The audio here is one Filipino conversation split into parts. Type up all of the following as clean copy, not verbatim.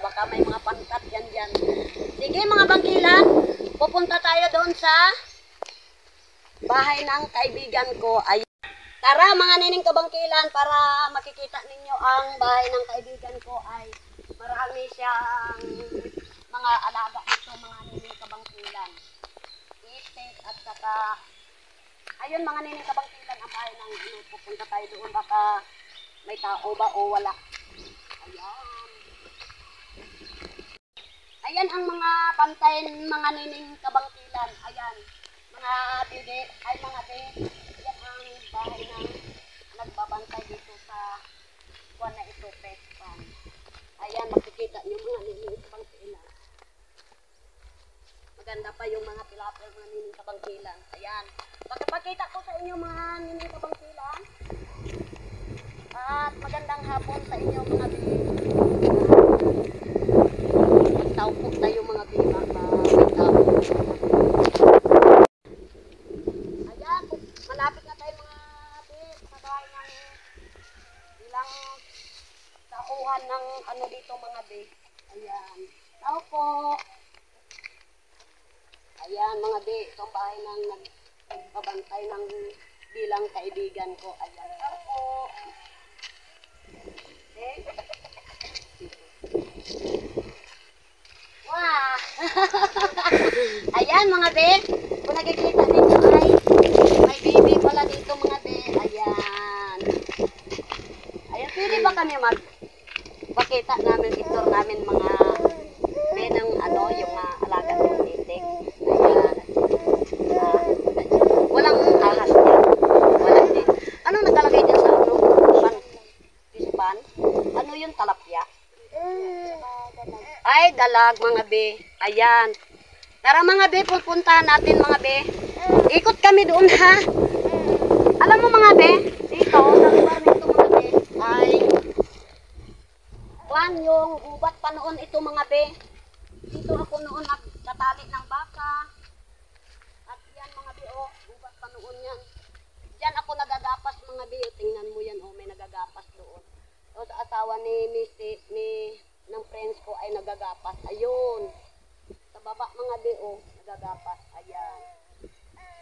baka may mga pantat yan dyan. Sige mga bangkilan, pupunta tayo doon sa bahay ng kaibigan ko. Ay, tara mga nining kabangkilan, para makikita ninyo ang bahay ng kaibigan ko. Ay marami siyang mga alaga dito mga nining kabangkilan. Itik at saka ayun mga nining kabangkilan ang bahay ng pupunta tayo doon, baka may tao ba o wala. Ayan. Ayan ang mga pantay mga nining kabangkilan. Ayan. Mga bide, ay mga be. Yan ang bahay ng nagbabantay dito sa kuwan na ito, Pespan. Ayan, makikita niyo mga nining kabangkilan. Maganda pa yung mga tilapia mga nining kabangkilan. Ayan. Pagkapakita ko sa inyo mga nining kabangkilan. At magandang hapon sa inyo mga be. Tao po tayo mga be. Ayan, malapit na tayo mga be. Sa bahay ng ilang tauhan ng ano dito mga be. Ayan. Tao po. Ayan mga be. Itong bahay ng nagbabantay ng bilang kaibigan ko. Ayan. Tao po. Wow! Ayan mga be, kung nakikita ninyo ay may baby pala dito mga be. Ayan. Ayan, pwede ba kami magpakita namin, picture namin mga be ng ano, yung alaga ng titik. Ayan. Walang ahas dyan. Walang din. Anong nakalagay dyan sa ano? Pan? Ano yun? Talapya? Ay, dalag mga be. Ayan. Tara mga be, pupuntahan natin mga be. Ikot kami doon ha. Alam mo mga be, dito, sa lugar nito mga be, ay kwan yung gubat pa noon ito mga be. Dito ako noon nagtatali ng baka. At yan mga be, oh, gubat pa noon yan. Diyan ako nagagapas mga be. Tingnan mo yan, oh, may nagagapas doon. O sa asawa ni ng friends ko ay nagagapas. Ayun. Sa baba mga be, oh, nagagapas. Ayan.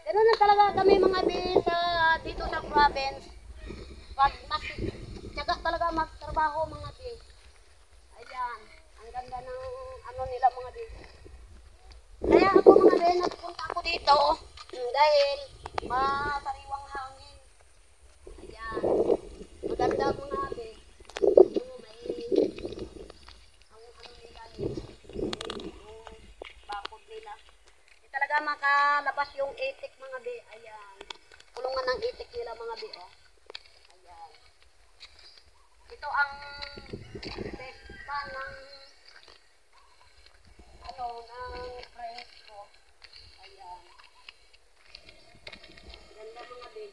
Ganun na talaga kami mga be dito sa province. Pag tiyaga talaga magtrabaho mga be. Ayan. Ang ganda ng ano nila mga be. Kaya ako mga be, nagpunta ako dito dahil masariwang hangin. Ayan. Maganda mga be. Talaga makalabas yung itik mga be. Ayan. Kulungan ng itik nila mga be. Oh. Ayan. Ito ang besta ng ano, ng friends ko. Ayan. Ganda mga be.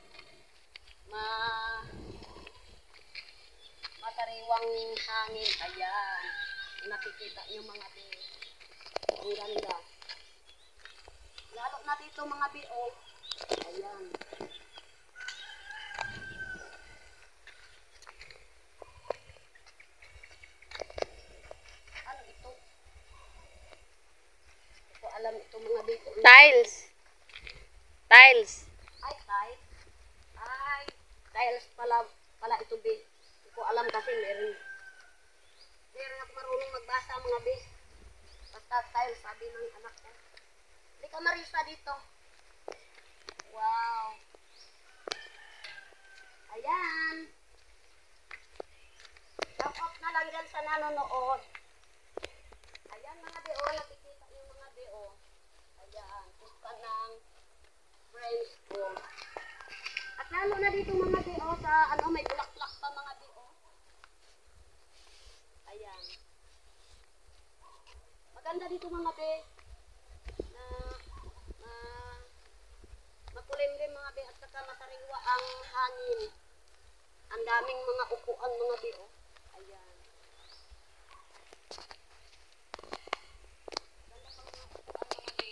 Matariwang hangin. Ayan. Nakikita niyo mga be. Ang ganda. Lalo na dito mga be, oh. Ayan. Ano ito? Hindi ko alam ito mga be. Tiles. Tiles. Ay, tiles. Ay, tiles pala ito be. Hindi ko alam kasi meron ako marunong magbasa mga be. Basta tiles sabi ng anak ko. Hindi ka Marisa dito. Wow. Ayan. Shout out na lang dyan sa nanonood. Ayan mga be, oh. Nakikita yung mga be, oh. Ayan. Pusta ng friends ko. At lalo na dito mga be, oh. Sa ano, may bulaklak pa mga be, oh. Ayan. Maganda dito mga be. Makulimlim mga be at saka masariwa ang hangin. Ang daming mga upuan mga be, oh. Ayan. Ganda pa mga upuan mga be.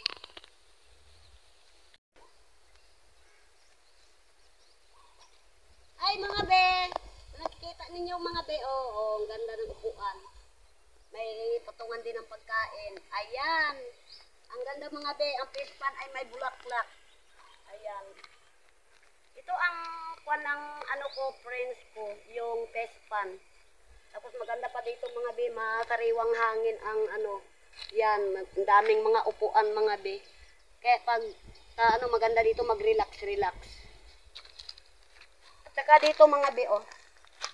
Ay mga be, nakikita ninyo mga be, oh, ang ganda ng upuan. May natin. Ayan. Ang ganda mga be, ang fish pan ay may bulaklak. Ayan. Ito ang kwan ng ano ko, friends ko, yung fish pan. Tapos maganda pa dito mga be, masariwang hangin ang ano. Yan, ang daming mga upuan mga be. Kaya pag ano maganda dito mag-relax. At saka dito mga be, oh.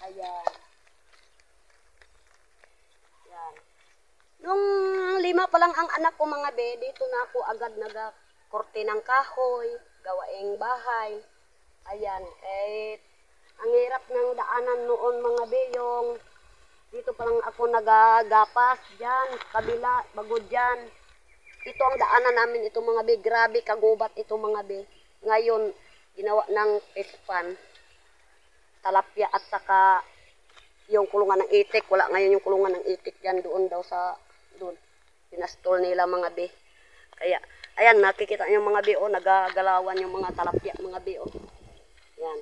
Ayan. Yan. Nung 5 pa lang ang anak ko mga be, dito na ako agad nag-korte ng kahoy, gawaing bahay. Ayan, eh, ang hirap ng daanan noon mga be, yung dito pa lang ako nagagapas dyan, kabila, bago dyan. Ito ang daanan namin, ito mga be, grabe kagubat ito mga be. Ngayon, ginawa ng pispan, talapya at saka yung kulungan ng itik. Wala ngayon yung kulungan ng itik dyan, doon daw sa, doon. Pinastol nila mga be. Kaya, ayan, nakikita nyo mga be, oh, nagagalawan yung mga talapya mga be, oh. Yan.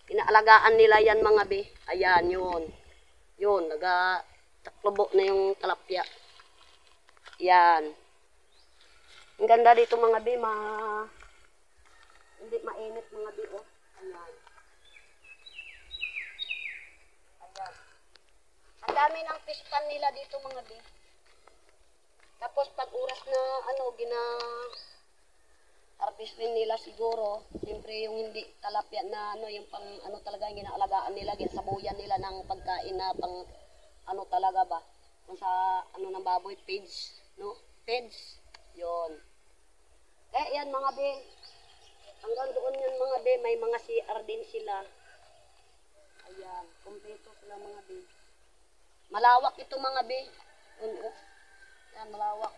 Inaalagaan nila yan mga be. Ayan, yun. Yun, nagataklobo na yung talapya. Yan. Ang ganda dito mga be, hindi mainit mga be, oh. Ayan. Ayan. Ang dami ng pispan nila dito mga be. Tapos pag oras na ano, harvestin nila siguro, siyempre yung hindi talapya na ano, yung pang ano talaga, ginaalagaan nila, ginasabuyan nila ng pagkain na pang ano talaga ba, kung sa ano ng baboy, feeds, no? Feeds, yun. Kaya yan mga be, hanggang doon yan mga be, may mga CR din sila. Ayan, kumpleto sila mga be. Malawak ito mga be. Yun, oh. Yan, malawak.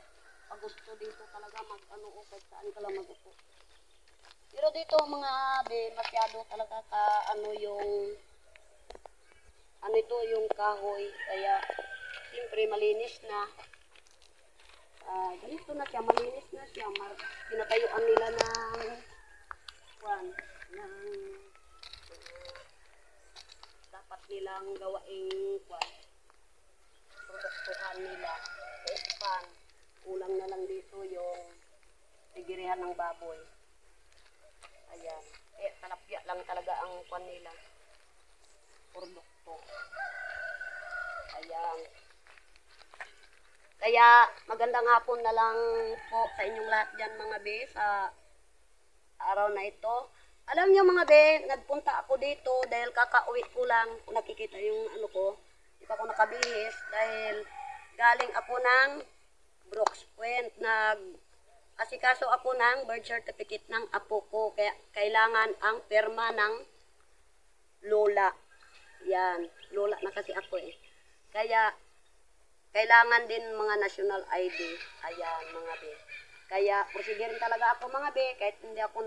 Pag gusto dito talaga mag-ano o kahit saan ka lang mag-upo. Pero dito mga be, masyado talaga ka ano yung ano ito yung kahoy. Kaya siyempre malinis na. Ganito na siya, malinis na siya. Pinatayuan nila ng dapat nilang gawaing produktuhan nila. Pan. Kulang na lang dito yung tigirihan ng baboy. Ayan. Talapya lang talaga ang kwan nila. Produkto. Ayan. Kaya magandang hapon na lang po sa inyong lahat dyan mga be sa araw na ito. Alam nyo mga be, nagpunta ako dito dahil kakauwi ko lang. Kung nakikita yung ano ko, hindi pa ako nakabihis dahil galing ako ng Brooks Point. Asikaso ako ng birth certificate ng apo ko. Kaya kailangan ang perma ng lola. Yan. Lola na kasi ako eh. Kaya kailangan din mga national ID. Ayan mga be. Kaya prosedur talaga ako mga be. Kahit hindi ako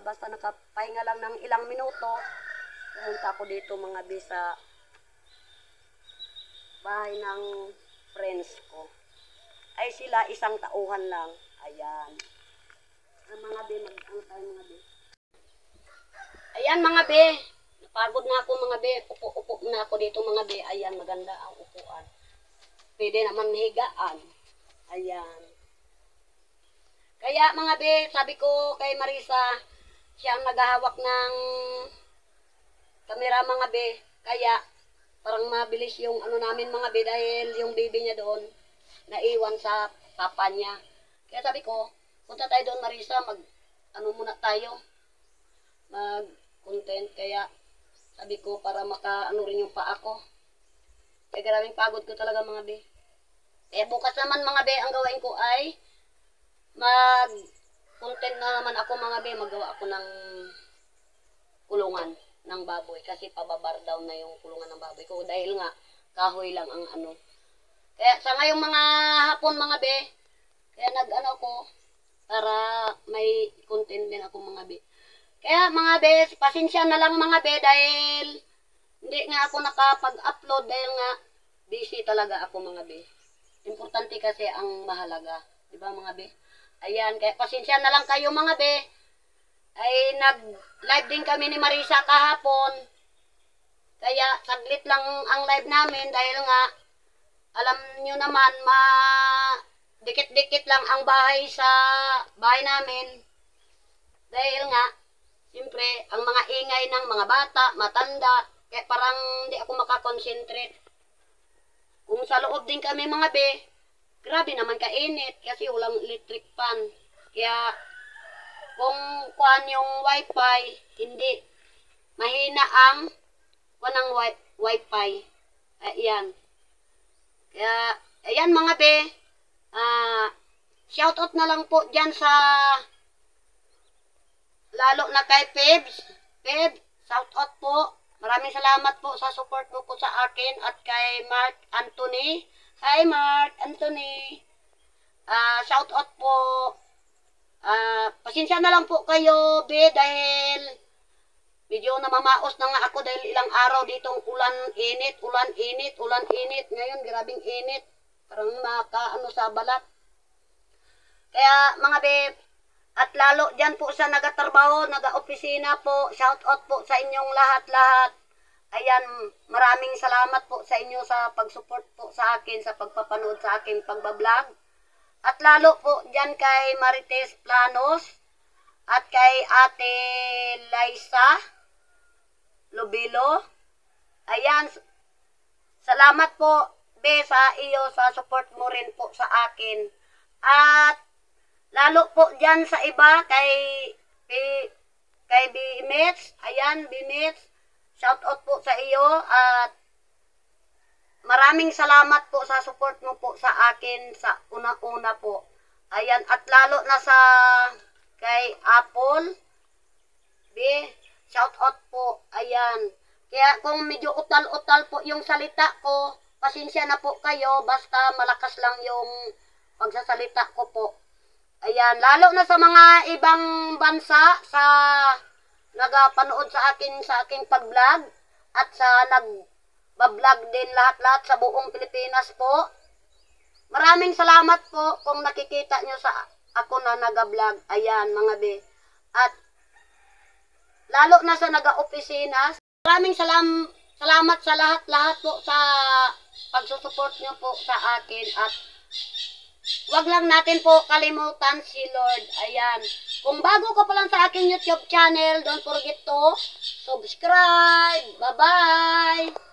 basta nakapahinga lang ng ilang minuto. Pumunta ako dito mga be sa bahay ng friends ko. Ay sila isang tauhan lang. Ayan. Ang mga be, ano tayo mga be. Ayan mga be. Napagod na ako mga be. Upo na ako dito mga be. Ayan, maganda ang upuan. Pwede naman higaan. Ayan. Kaya mga be, sabi ko kay Marisa, siya ang naghahawak ng kamera mga be. Kaya parang mabilis yung ano namin mga be dahil yung baby niya doon naiwan sa papa niya. Kaya sabi ko, punta tayo doon Marisa, muna tayo. Mag-content. Kaya sabi ko para maka-ano rin yung paa ko. Kaya maraming pagod ko talaga mga be. Bukas naman mga be, ang gawain ko ay mag-content na naman ako mga be. Magawa ako ng kulungan ng baboy. Kasi pababar down na yung kulungan ng baboy ko. Dahil nga, kahoy lang ang ano. Kaya sa ngayong mga hapon mga be, kaya nag-ano ko, para may content din ako mga be. Kaya mga be, pasensya na lang mga be dahil hindi nga ako nakapag-upload dahil nga busy talaga ako mga be. Importante kasi ang mahalaga. Diba mga be? Ayan, kaya pasensya na lang kayo mga be. Ay nag-live din kami ni Marisa kahapon. Kaya saglit lang ang live namin dahil nga alam nyo naman, dikit-dikit lang ang bahay sa bahay namin. Dahil nga, siyempre, ang mga ingay ng mga bata, matanda, kaya parang hindi ako makakonsentrate. Kung sa loob din kami mga be, grabe naman kainit kasi walang electric fan. Kaya, kung kuhan yung wifi, hindi. Mahina ang kuhan wifi. Ayan. Kaya, ayan mga be, shoutout na lang po dyan sa, lalo na kay Pebs. Peb, shoutout po. Maraming salamat po sa support mo po sa akin at kay Mark Anthony. Hi Mark Anthony. Shoutout po. Pasensya na lang po kayo, be, dahil medyo namamaos na nga ako dahil ilang araw ditong ulan, init. Ngayon, grabing init. Parang makaano sa balat. Kaya, mga be, at lalo dyan po sa nagatrabaho, nag-opisina po, shoutout po sa inyong lahat-lahat. Ayan, maraming salamat po sa inyo sa pag-support po sa akin, sa pagpapanood sa aking pagbablog. At lalo po dyan kay Marites Planos at kay Ate Liza Lobilo. Ayan, salamat po, be, sa iyo, sa support mo rin po sa akin. At lalo po dyan sa iba, kay Bimits, ayan, Bimits, shout out po sa iyo, at maraming salamat po sa support mo po sa akin sa una-una po. Ayan, at lalo na sa kay Apple, shout out po, ayan. Kaya kung medyo utal-utal po yung salita ko, pasensya na po kayo, basta malakas lang yung pagsasalita ko po. Ayan, lalo na sa mga ibang bansa, sa nagapanood sa aking pag-vlog, at sa nag-vlog din lahat-lahat sa buong Pilipinas po. Maraming salamat po kung nakikita nyo sa ako na nag-vlog. Ayan, mga be. At lalo na sa nag-opisina, maraming salamat sa lahat-lahat po sa pagsusuport nyo po sa akin. At wag lang natin po kalimutan si Lord. Ayan. Kung bago ka pa lang sa aking YouTube channel, don't forget to subscribe. Bye-bye!